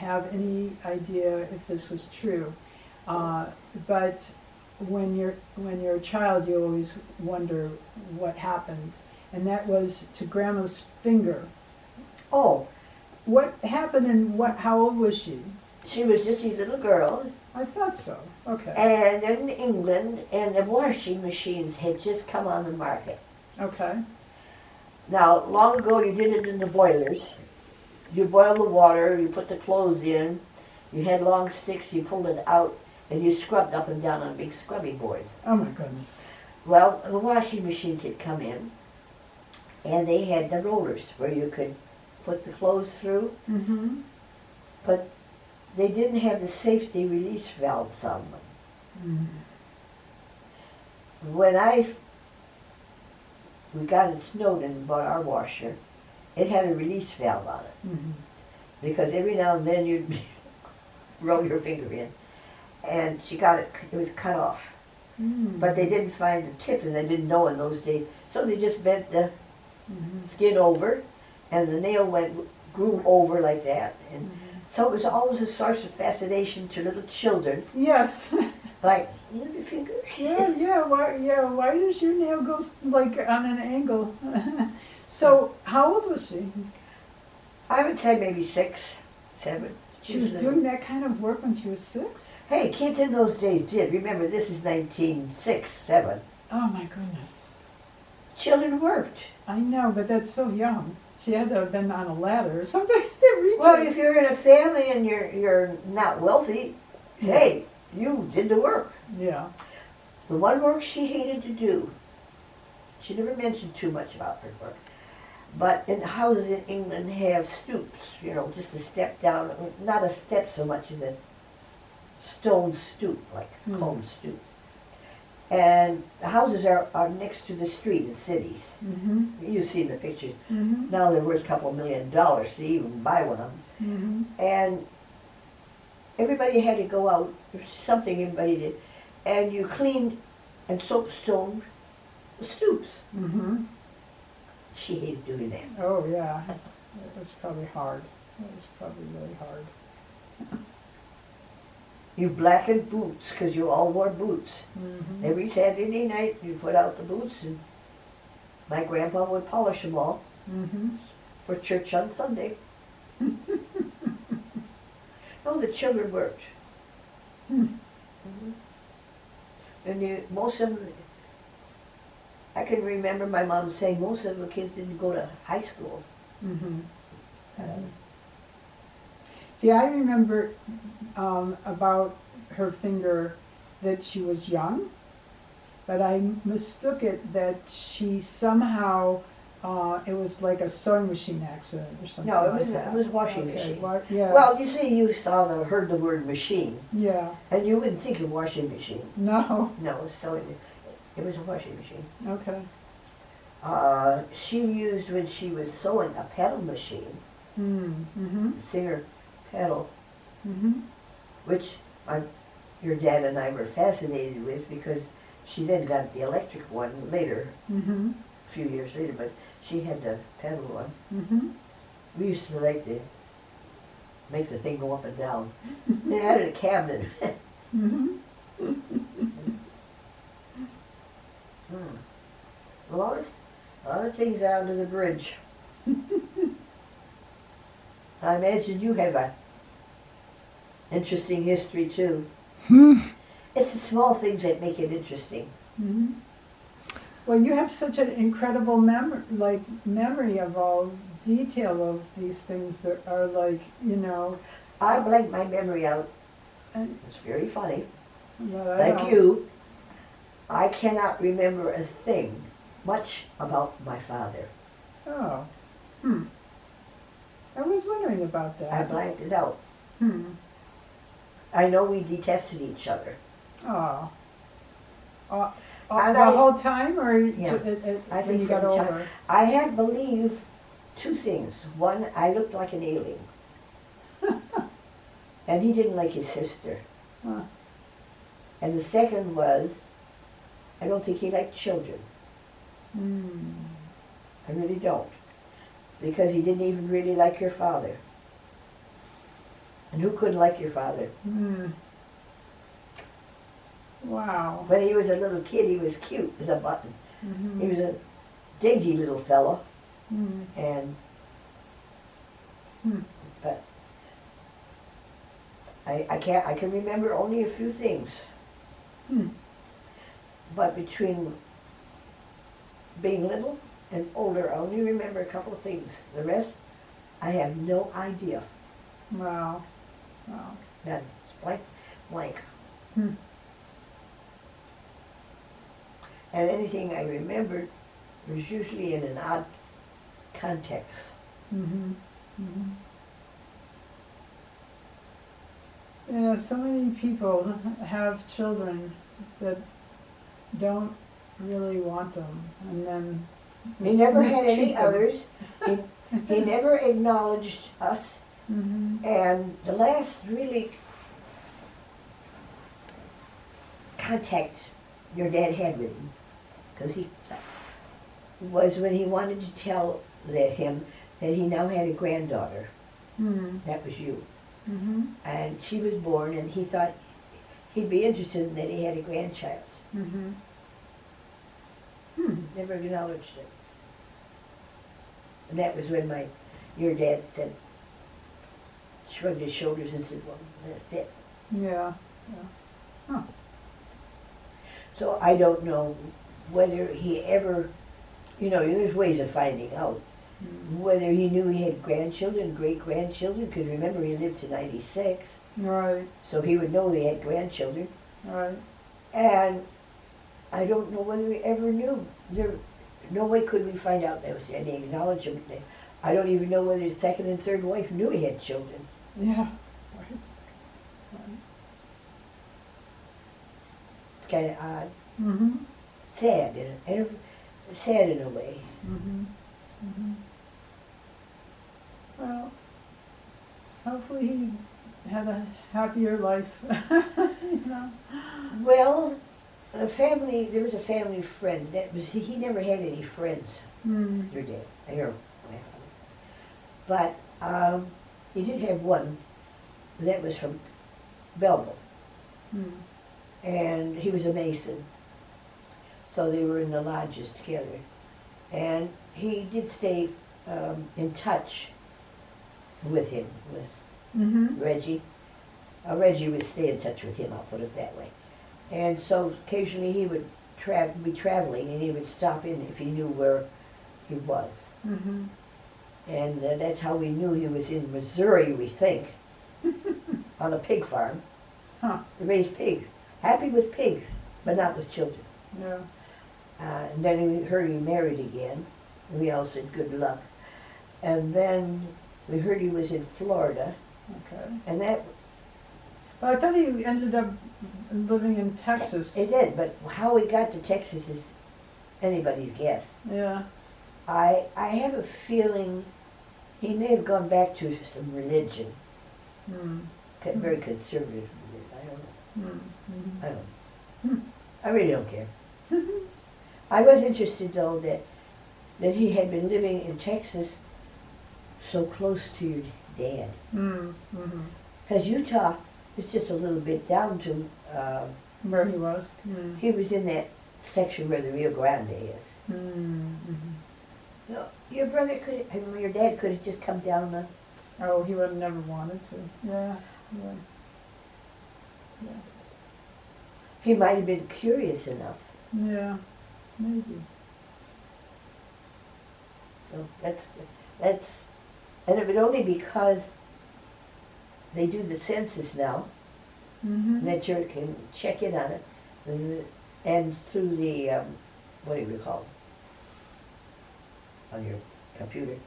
have any idea if this was true, but when you're a child, you always wonder what happened, and that was to Grandma's finger. Oh, What happened and how old was she? she was just a little girl, I thought so. Okay. and in England, and the washing machines had just come on the market. Okay. Now, long ago, you did it in the boilers. You boiled the water, you put the clothes in, you had long sticks, you pulled it out, and you scrubbed up and down on big scrubbing boards. Oh my goodness. Well, the washing machines had come in, and they had the rollers where you could put the clothes through, Mm-hmm. but they didn't have the safety release valves on them. When we got it snowed and bought our washer, it had a release valve on it. Mm-hmm. Because every now and then you'd roll your finger in, and she got it was cut off. Mm-hmm. But they didn't find the tip, and they didn't know in those days, so they just bent the Mm-hmm. skin over, and the nail grew over like that. And so it was always a source of fascination to little children, Yes. like, your finger? Yeah. Why does your nail go like on an angle? So, how old was she? I would say maybe 6, 7. She was doing that kind of work when she was 6? Hey, kids in those days did. Remember, this is 1906, 7. Oh my goodness. Children worked. I know, but that's so young. She had to have been on a ladder or something to reach Well, it. if you're in a family and you're not wealthy, hey, you did the work. Yeah. The one work she hated to do, she never mentioned too much about her work, but in houses in England have stoops, just a step down, not a step so much as a stone stoop, like comb stoops. And the houses are next to the street in cities. Mm-hmm. You see the pictures. Mm-hmm. Now they're worth a couple $1 million to even buy one of them. Mm-hmm. And everybody had to go out, there's something everybody did, and you cleaned and soapstoned the stoops. Mm-hmm. She hated doing that. Oh yeah. It was probably hard. It was probably really hard. You blackened boots, because you all wore boots. Mm-hmm. Every Saturday night you put out the boots, and my grandpa would polish them all Mm-hmm. for church on Sunday. No, the children worked. Hmm. And most of them, I can remember my mom saying most of the kids didn't go to high school. Mm-hmm. See, I remember about her finger that she was young, but I mistook it that she somehow, it was like a sewing machine accident or something. No, like that. it was washing Okay, machine. yeah. Well, you see, you heard the word machine, Yeah. and you wouldn't think of washing machine. No. No, it was a washing machine. Okay. She used, when she was sewing, a pedal machine, Mm-hmm. Singer pedal, Mm-hmm. which your dad and I were fascinated with, because she then got the electric one later, Mm-hmm. a few years later, but she had the pedal one. Mm-hmm. We used to like to make the thing go up and down. They had it in a cabinet. Mm-hmm. A lot of things are under the bridge. I imagine you have a interesting history too. It's the small things that make it interesting. Mm-hmm. Well, you have such an incredible memory of all detail of these things that are I blank my memory out. And, It's very funny. but Like you, I cannot remember a thing much about my father. Oh. I was wondering about that. I blanked it out. I I know we detested each other. Oh. The And whole time, or Yeah. I when think you from got the child- over? I had believed two things. One, I looked like an alien. And he didn't like his sister. Huh. And the second was, I don't think he liked children. I really don't. Because he didn't even really like your father. And who couldn't like your father? Hmm. Wow. When he was a little kid, he was cute as a button. Mm-hmm. He was a dainty little fellow, Hmm. and Hmm. but I can remember only a few things. Hmm. But between being little and older, I only remember a couple of things. The rest, I have no idea. Wow. Wow. None. It's blank, blank. Hmm. And anything I remembered was usually in an odd context. Mm-hmm. Mm-hmm. Yeah, so many people have children that don't really want them, and then He never had mistreat any them. others. He never acknowledged us. Mm-hmm. And the last really contact your dad had with him, because he was when he wanted to tell him that he now had a granddaughter. Mm-hmm. That was you. Mm-hmm. And she was born, and he thought he'd be interested in that he had a grandchild. Mm-hmm. Never acknowledged it. And that was when your dad said, shrugged his shoulders and said, well, that's it. Yeah. Yeah. So I don't know whether he ever, there's ways of finding out. Mm-hmm. Whether he knew he had grandchildren, great-grandchildren, because remember he lived to 96, Right. so he would know they had grandchildren. Right. And I don't know whether he ever knew. No way could we find out there was any acknowledgement. I don't even know whether his second and third wife knew he had children. Yeah. Right. It's kind of odd. Mm-hmm. Sad, sad in a way. Mm-hmm. Mm-hmm. Well, hopefully he had a happier life. You know. Well, there was a family friend. He never had any friends, Mm. your dad, your grandfather. But he did have one that was from Belleville, Mm. and he was a Mason. So they were in the lodges together. And he did stay in touch with him, with Mm-hmm. Reggie. Reggie would stay in touch with him, I'll put it that way. And so occasionally he would be traveling, and he would stop in if he knew where he was. Mm-hmm. And that's how we knew he was in Missouri, we think, on a pig farm. Huh. He raised pigs. Happy with pigs, but not with children. Yeah. And then we heard he married again. And we all said good luck. And then we heard he was in Florida. Okay. And that, But I thought he ended up living in Texas. it did, but how he got to Texas is anybody's guess. Yeah. I have a feeling he may have gone back to some religion, Mm. very conservative religion. I don't know. Mm. Mm-hmm. I don't know. I really don't care. I was interested, though, that he had been living in Texas so close to your dad. Mm. Mm-hmm. Because Utah is just a little bit down to, Where he was. Mm. he was in that section where the Rio Grande is. Mm. Mm-hmm. No, your dad could have just come down the, Oh, he would have never wanted to. Yeah. Yeah. Yeah. he might have been curious enough. Yeah. Maybe. So that's, and it would only because they do the census now, Mm-hmm. that you can check in on it, and through the, what do you call it, on your computer,